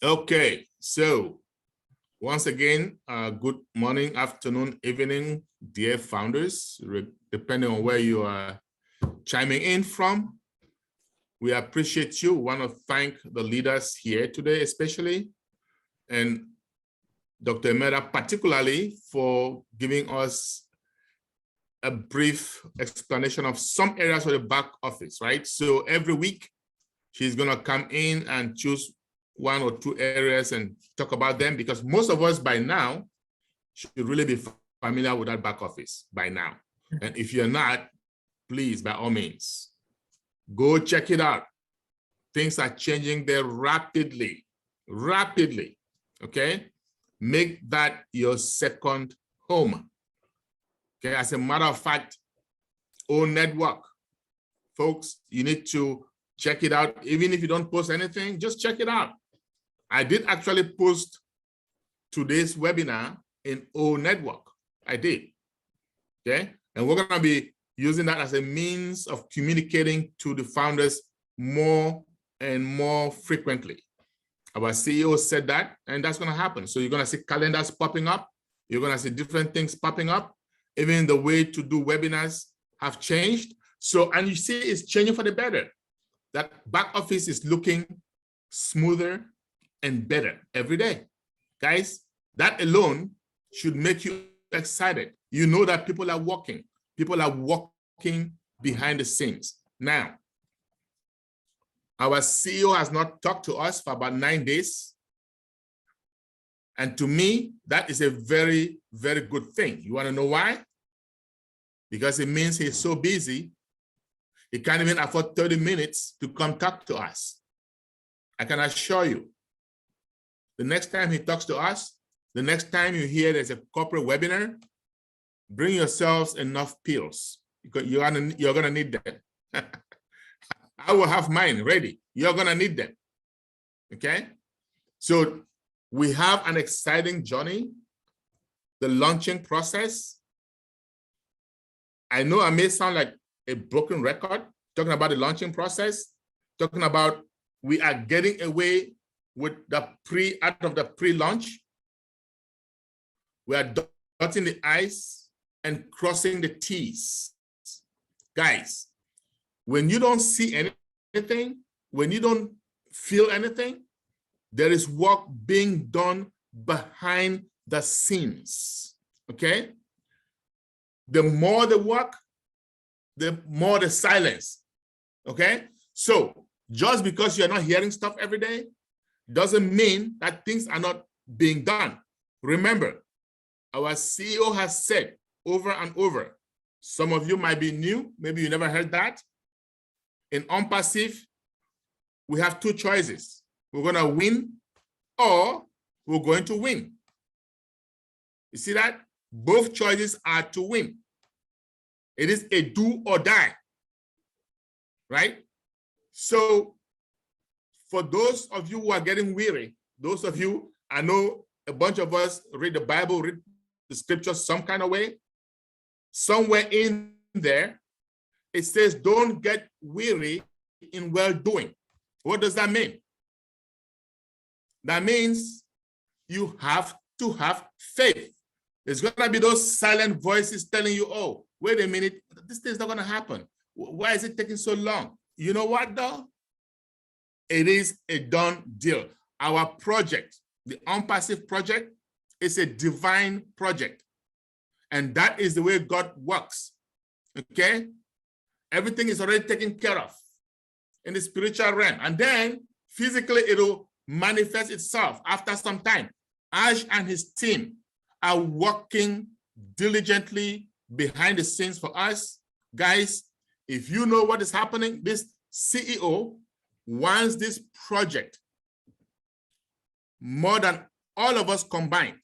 Okay, so once again, good morning, afternoon, evening, dear founders, depending on where you are chiming in from. We appreciate you. We want to thank the leaders here today, especially, and Dr. Emera particularly for giving us a brief explanation of some areas of the back office, right? So every week, she's going to come in and choose one or two areas and talk about them, because most of us by now should really be familiar with that back office by now. And if you're not, please, by all means, go check it out. Things are changing there rapidly, okay? Make that your second home. Okay, as a matter of fact, own network. Folks, you need to check it out. Even if you don't post anything, just check it out. I did actually post today's webinar in O Network. I did, okay? And we're gonna be using that as a means of communicating to the founders more and more frequently. Our CEO said that, and that's gonna happen. So you're gonna see calendars popping up. You're gonna see different things popping up. Even the way to do webinars have changed. So, and you see it's changing for the better. That back office is looking smoother and better every day. Guys, that alone should make you excited. You know that people are working behind the scenes. Now, our CEO has not talked to us for about 9 days. And to me, that is a very, very good thing. You want to know why? Because it means he's so busy, he can't even afford 30 minutes to come talk to us. I can assure you, the next time he talks to us, the next time you hear there's a corporate webinar, bring yourselves enough pills, because you're gonna need them. I will have mine ready. You're gonna need them, okay? So we have an exciting journey, the launching process. I know I may sound like a broken record, talking about the launching process, talking about we are getting away with the pre-launch. We are dotting the I's and crossing the T's. Guys, when you don't see anything, when you don't feel anything, there is work being done behind the scenes, okay? The more the work, the more the silence, okay? So just because you're not hearing stuff every day doesn't mean that things are not being done. Remember, our CEO has said over and over, some of you might be new, maybe you never heard that. In Onpassive, we have two choices. We're gonna win or we're going to win. You see that? Both choices are to win. It is a do or die, right? So for those of you who are getting weary, those of you, I know a bunch of us read the Bible, read the scriptures some kind of way. Somewhere in there, it says, don't get weary in well-doing. What does that mean? That means you have to have faith. There's gonna be those silent voices telling you, oh, wait a minute, this thing's not gonna happen. Why is it taking so long? You know what though? It is a done deal. Our project, the Onpassive project, is a divine project. And that is the way God works, okay? Everything is already taken care of in the spiritual realm. And then physically it'll manifest itself after some time. Ash and his team are working diligently behind the scenes for us. Guys, if you know what is happening, this CEO wants this project more than all of us combined.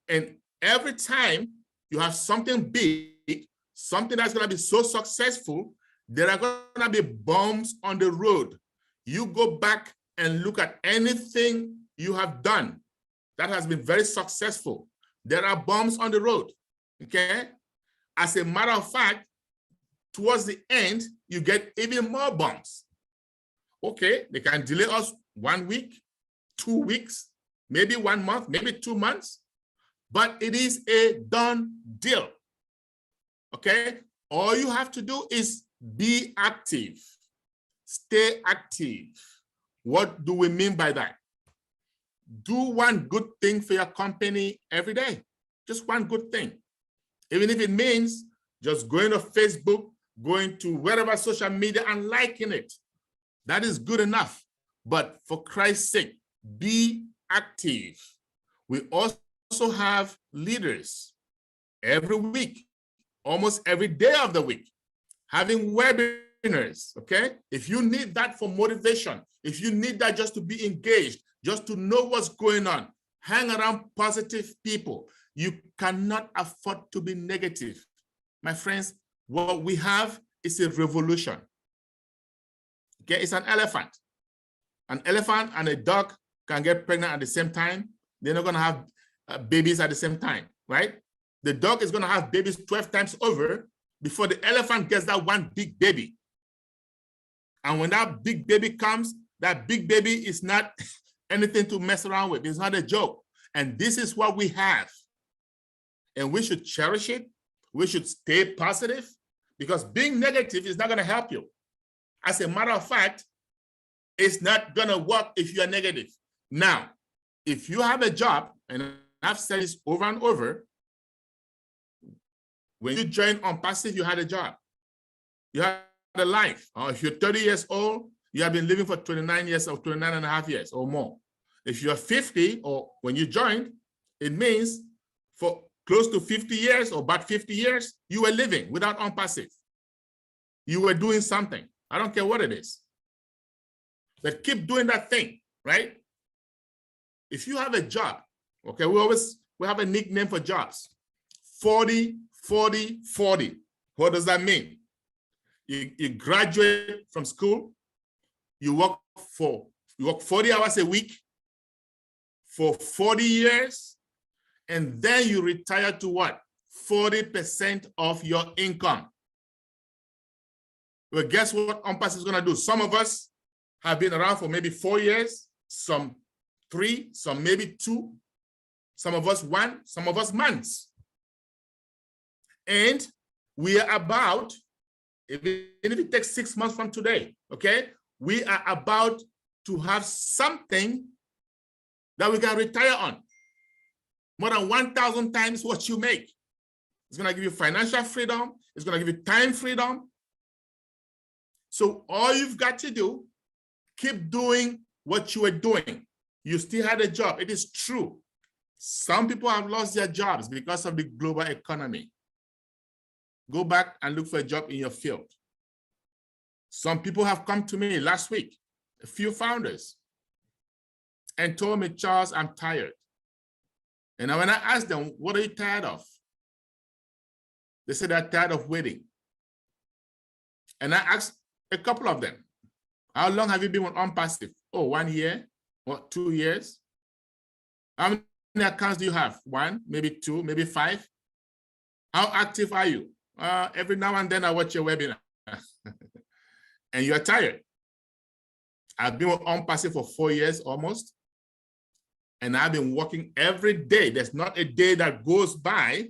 And every time you have something big, something that's going to be so successful, there are going to be bumps on the road. You go back and look at anything you have done that has been very successful. There are bumps on the road, okay? As a matter of fact, towards the end, you get even more bumps. Okay, they can delay us 1 week, 2 weeks, maybe 1 month, maybe 2 months, but it is a done deal. Okay? All you have to do is be active. Stay active. What do we mean by that? Do one good thing for your company every day. Just one good thing. Even if it means just going to Facebook, going to wherever social media and liking it. That is good enough. But for Christ's sake, be active. We also have leaders every week, almost every day of the week, having webinars, okay? If you need that for motivation, if you need that just to be engaged, just to know what's going on, hang around positive people. You cannot afford to be negative. My friends, what we have is a revolution. Okay, it's an elephant. An elephant and a dog can get pregnant at the same time. They're not gonna have babies at the same time, right? The dog is gonna have babies 12 times over before the elephant gets that one big baby. And when that big baby comes, that big baby is not anything to mess around with. It's not a joke. And this is what we have. And we should cherish it. We should stay positive, because being negative is not going to help you. As a matter of fact, it's not going to work if you are negative. Now, if you have a job, and I've said this over and over, when you joined Onpassive, you had a job. You had a life. Or if you're 30 years old, you have been living for 29 years or 29 and a half years or more. If you're 50, or when you joined, it means for close to 50 years or about 50 years, you were living without Onpassive. You were doing something. I don't care what it is. But keep doing that thing, right? If you have a job, okay, we have a nickname for jobs. 40, 40, 40. What does that mean? You graduate from school, you work 40 hours a week for 40 years, and then you retire to what? 40% of your income. Well, guess what Onpassive is going to do? Some of us have been around for maybe 4 years, some 3, some maybe 2, some of us 1, some of us months. And we are about, even if it takes 6 months from today, okay, we are about to have something that we can retire on. More than 1,000 times what you make. It's going to give you financial freedom. It's going to give you time freedom. So all you've got to do, keep doing what you were doing. You still had a job. It is true. Some people have lost their jobs because of the global economy. Go back and look for a job in your field. Some people have come to me last week, a few founders, and told me, Charles, I'm tired. And when I asked them, what are you tired of? They said they're tired of waiting. And I asked a couple of them, how long have you been with Onpassive? Oh, 1 year, or 2 years? How many accounts do you have? 1, maybe 2, maybe 5? How active are you? Every now and then I watch your webinar. And you're tired. I've been with Onpassive for 4 years almost. And I've been working every day. There's not a day that goes by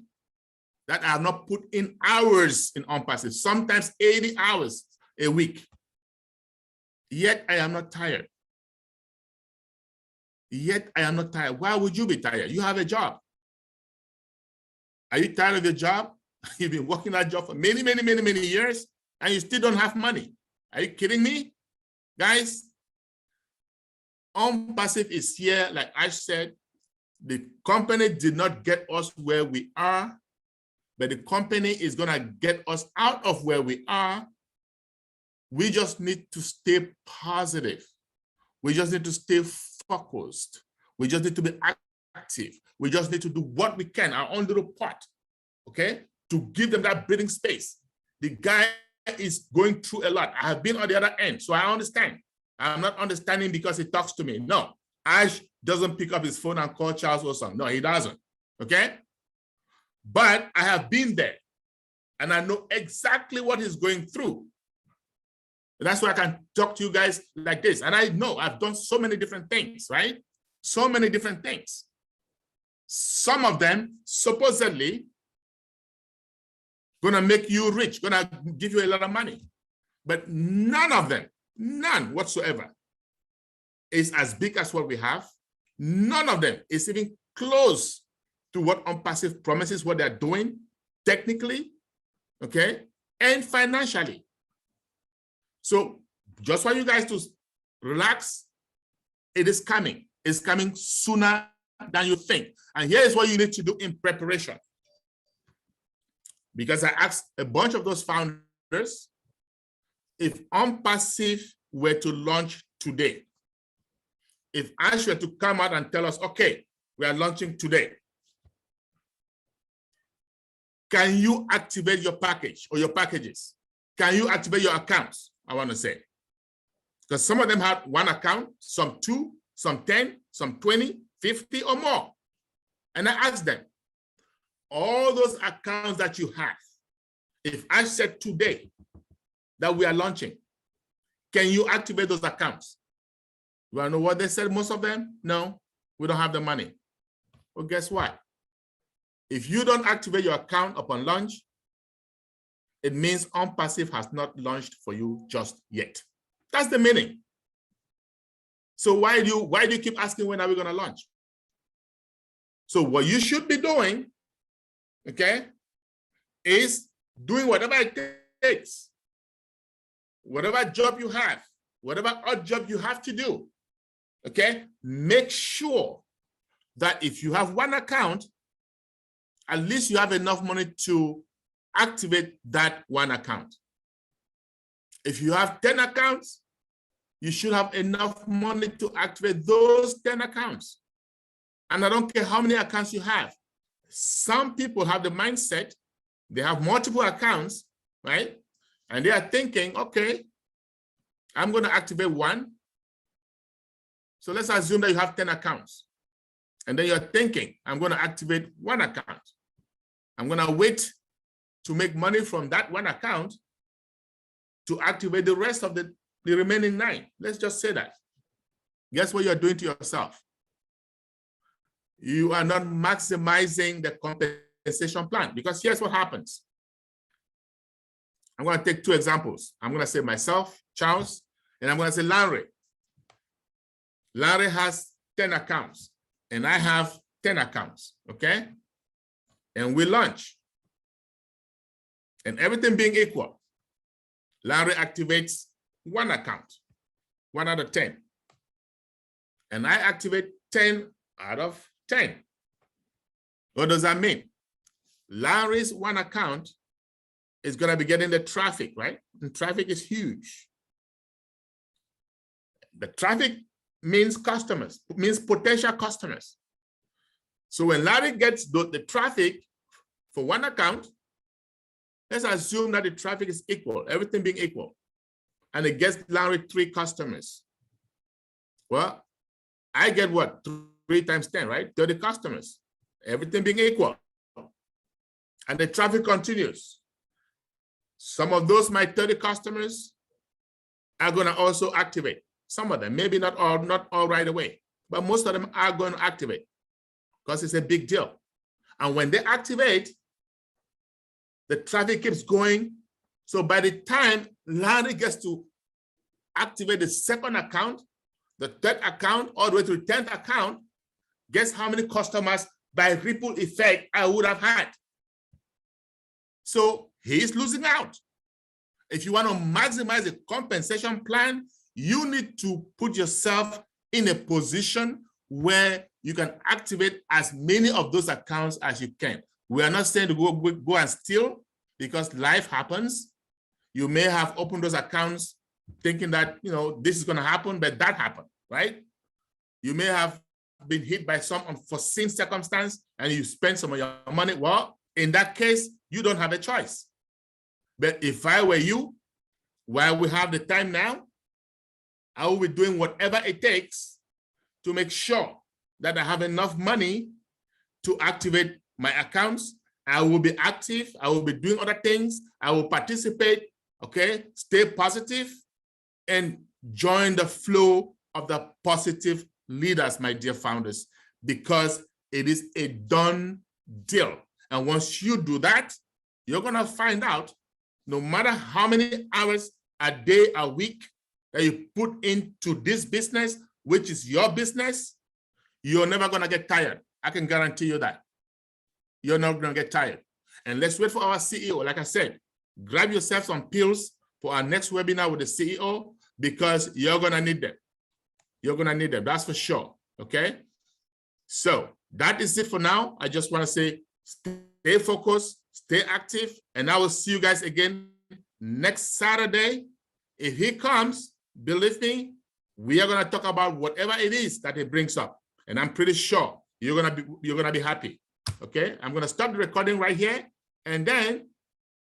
that I have not put in hours in Onpassive, sometimes 80 hours a week. Yet I am not tired. Yet I am not tired. Why would you be tired? You have a job. Are you tired of your job? You've been working that job for many, many, many, many years, and you still don't have money. Are you kidding me? Guys, Onpassive is here, like I said. The company did not get us where we are, but the company is going to get us out of where we are. We just need to stay positive. We just need to stay focused. We just need to be active. We just need to do what we can, our own little part, okay, to give them that breathing space. The guy is going through a lot. I have been on the other end, so I understand. I'm not understanding because he talks to me. No, Ash doesn't pick up his phone and call Charles Osong. No, he doesn't, okay? But I have been there, and I know exactly what he's going through. That's why I can talk to you guys like this. And I know I've done so many different things, right? so many different things. Some of them supposedly gonna make you rich, gonna give you a lot of money. But none of them, none whatsoever, is as big as what we have. None of them is even close to what Onpassive promises, what they're doing technically, okay, and financially. So just for you guys to relax, it is coming. It's coming sooner than you think. And here is what you need to do in preparation. Because I asked a bunch of those founders, if Onpassive were to launch today, if Ash were to come out and tell us, okay, we are launching today, can you activate your package or your packages? Can you activate your accounts? I want to say, because some of them have one account, some 2, some 10, some 20, 50 or more. And I asked them, all those accounts that you have, if I said today that we are launching, can you activate those accounts? You want to know what they said? Most of them, no, we don't have the money. Well, guess what? If you don't activate your account upon launch, it means Onpassive has not launched for you just yet. That's the meaning. So why do you keep asking when are we going to launch? So what you should be doing, okay, is doing whatever it takes, whatever job you have, whatever odd job you have to do, okay, make sure that if you have one account, at least you have enough money to activate that one account. If you have 10 accounts, you should have enough money to activate those 10 accounts. And I don't care how many accounts you have. Some people have the mindset, they have multiple accounts, right? And they are thinking, okay, I'm going to activate one. So let's assume that you have 10 accounts. And then you're thinking, I'm going to activate one account. I'm going to wait to make money from that one account to activate the rest of the remaining 9. Let's just say that. Guess what you're doing to yourself? You are not maximizing the compensation plan, because here's what happens. I'm going to take 2 examples. I'm going to say myself, Charles, and I'm going to say Larry. Larry has 10 accounts and I have 10 accounts, okay? And we launch. And everything being equal, Larry activates one account, 1 out of 10. And I activate 10 out of 10. What does that mean? Larry's one account is going to be getting the traffic, right? And traffic is huge. The traffic means customers, means potential customers. So when Larry gets the traffic for one account, let's assume that the traffic is equal, everything being equal, and it gets Larry 3 customers. Well, I get what? 3 times 10, right? 30 customers, everything being equal. And the traffic continues. Some of those, my 30 customers, are going to also activate. Some of them, maybe not all right away, but most of them are going to activate because it's a big deal. And when they activate, the traffic keeps going. So by the time Larry gets to activate the 2nd account, the 3rd account, all the way to the 10th account, guess how many customers by ripple effect I would have had? So he's losing out. If you want to maximize the compensation plan, you need to put yourself in a position where you can activate as many of those accounts as you can. We are not saying to go and steal, because life happens. You may have opened those accounts thinking that, you know, this is going to happen, but that happened, right? You may have been hit by some unforeseen circumstance and you spend some of your money. Well, in that case, you don't have a choice. But if I were you, while we have the time now, I will be doing whatever it takes to make sure that I have enough money to activate my accounts. I will be active. I will be doing other things. I will participate, okay? Stay positive and join the flow of the positive leaders, my dear founders, because it is a done deal. And once you do that, you're going to find out, no matter how many hours a day, a week that you put into this business, which is your business, you're never going to get tired. I can guarantee you that. You're not going to get tired. And let's wait for our CEO. Like I said, grab yourself some pills for our next webinar with the CEO, because you're going to need them. You're going to need them. That's for sure. Okay. So that is it for now. I just want to say, stay focused, stay active, and I will see you guys again next Saturday. If he comes, believe me, we are going to talk about whatever it is that he brings up. And I'm pretty sure you're going to be happy. Okay. I'm going to stop the recording right here. And then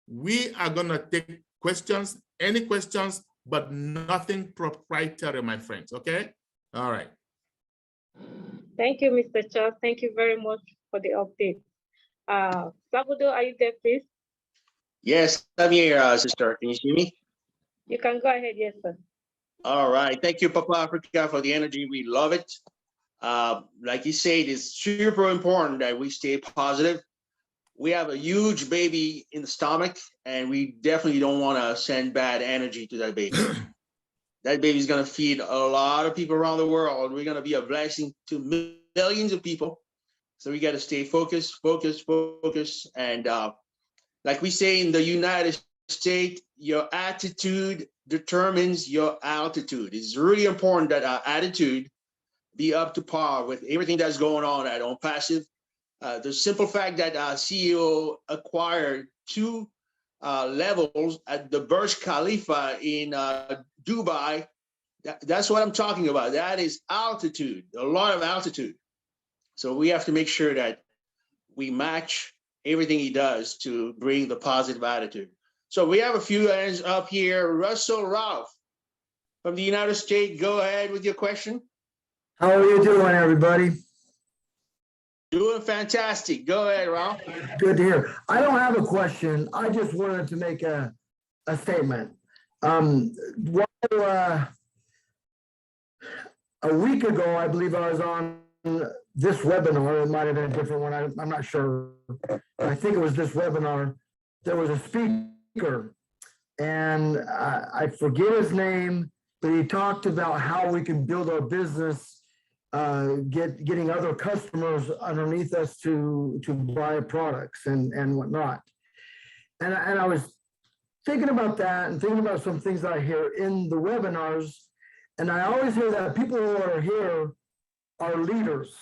we are going to take questions, any questions, but nothing proprietary, my friends. Okay. All right. Thank you, Mr. Charles. Thank you very much for the update. Sabudo, are you there, please? Yes, I'm here, sister. Can you see me? You can go ahead, yes, sir. All right. Thank you, Papa Africa, for the energy. We love it. Like you said, it's super important that we stay positive. We have a huge baby in the stomach, and we definitely don't want to send bad energy to that baby. That baby's going to feed a lot of people around the world. We're going to be a blessing to millions of people. So we got to stay focused. And like we say in the United States, your attitude determines your altitude. It's really important that our attitude be up to par with everything that's going on at Onpassive. The simple fact that our CEO acquired 2 levels at the Burj Khalifa in Dubai, that's what I'm talking about. That is altitude, a lot of altitude. So we have to make sure that we match everything he does to bring the positive attitude. So we have a few hands up here. Russell Ralph from the United States, go ahead with your question. How are you doing, everybody? Doing fantastic. Go ahead, Ralph. Good to hear. I don't have a question. I just wanted to make a statement. A week ago, I believe I was on this webinar. It might have been a different one. I'm not sure. I think it was this webinar. There was a speaker, and I forget his name, but he talked about how we can build our business, getting other customers underneath us to buy products and whatnot. And I was thinking about that and thinking about some things that I hear in the webinars. And I always hear that people who are here are leaders.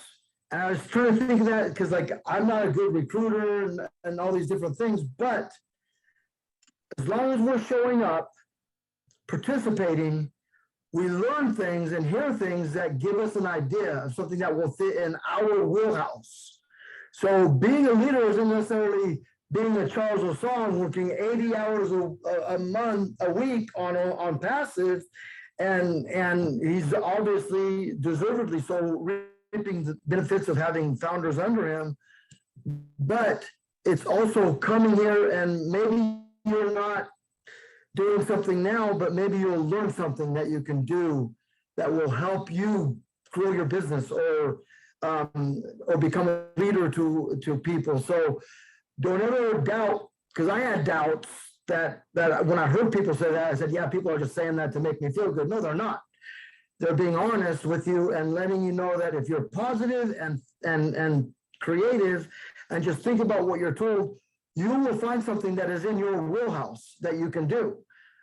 And I was trying to think of that because, like, I'm not a good recruiter and all these different things, but as long as we're showing up, participating, we learn things and hear things that give us an idea of something that will fit in our wheelhouse. So being a leader isn't necessarily being a Charles Osong working 80 hours a week on Onpassive, and he's obviously deservedly so reaping the benefits of having founders under him. But it's also coming here, and maybe you're not doing something now, but maybe you'll learn something that you can do that will help you grow your business or become a leader to people. So don't ever doubt, because I had doubts that when I heard people say that, I said, yeah, people are just saying that to make me feel good. No, they're not. They're being honest with you and letting you know that if you're positive and creative and just think about what you're told, you will find something that is in your wheelhouse that you can do.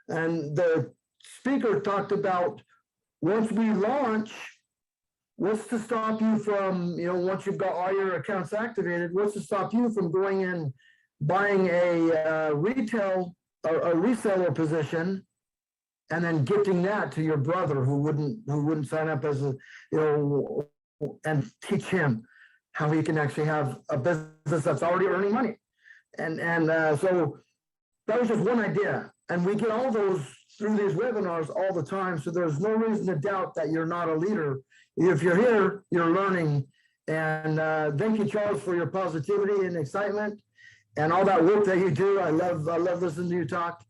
And the speaker talked about once we launch, what's to stop you from, once you've got all your accounts activated, what's to stop you from going and buying a retail or a reseller position and then gifting that to your brother who wouldn't sign up as and teach him how he can actually have a business that's already earning money. And so that was just one idea. And we get all those through these webinars all the time. So there's no reason to doubt that you're not a leader. If you're here, you're learning. And thank you, Charles, for your positivity and excitement and all that work that you do. I love listening to you talk.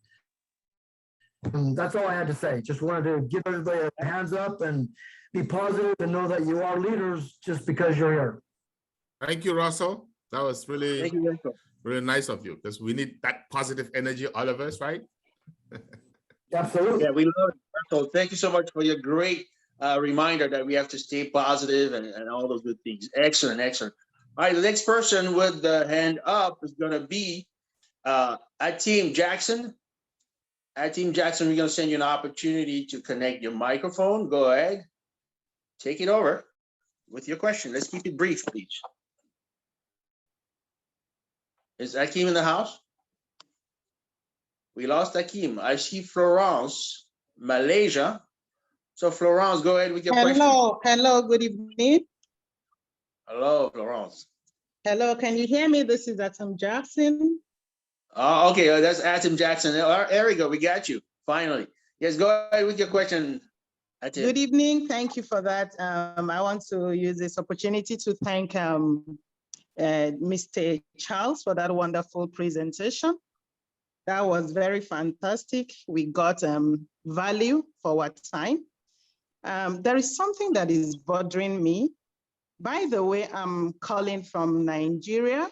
And that's all I had to say. Just wanted to give everybody a hands up and be positive and know that you are leaders just because you're here. Thank you, Russell. That was really, Thank you, Russell. really nice of you, because we need that positive energy, all of us, right? Absolutely. Yeah, we love it. Russell, thank you so much for your great reminder that we have to stay positive and all those good things. Excellent, excellent. All right, the next person with the hand up is going to be Ateem Jackson. Ateem Jackson, we're going to send you an opportunity to connect your microphone. Go ahead. Take it over with your question. Let's keep it brief, please. Is Akeem in the house? We lost Akeem. I see Florence, Malaysia. So Florence, go ahead with your question. Hello, good evening. Hello, Florence. Hello, can you hear me? This is Ateem Jackson. Oh, okay, that's Ateem Jackson. There we go, we got you, finally. Yes, go ahead with your question, Ateem. Good evening, thank you for that. I want to use this opportunity to thank Mr. Charles for that wonderful presentation. That was very fantastic. We got value for our time. There is something that is bothering me. By the way, I'm calling from Nigeria.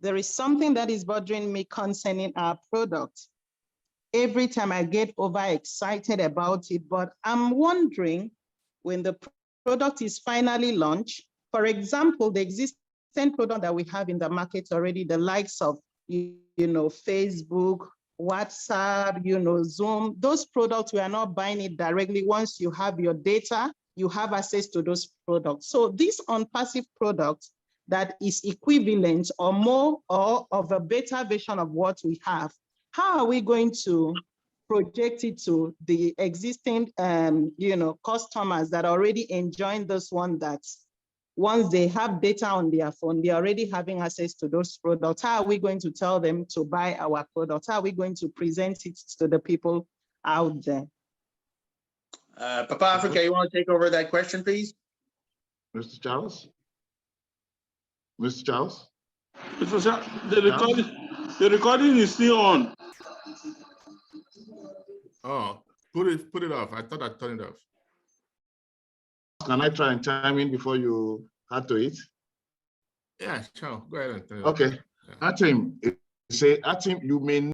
There is something that is bothering me concerning our product. Every time I get overexcited about it, but I'm wondering when the product is finally launched, for example, the existing product that we have in the market already, the likes of, Facebook, WhatsApp, Zoom, those products, we are not buying it directly. Once you have your data, you have access to those products. So this Onpassive product that is equivalent or more or of a better version of what we have, how are we going to project it to the existing, customers that are already enjoying this one, that once they have data on their phone, they're already having access to those products? How are we going to tell them to buy our products? How are we going to present it to the people out there? Papa Africa, you want to take over that question, please? Mr. Charles? Mr. Charles? Mr. Charles, the recording is still on. Oh, put it off. I thought I turned it off. Can I try and chime in before you add to it? Yeah, sure. Go ahead and turn it off. Okay. Yeah. Ateem, you may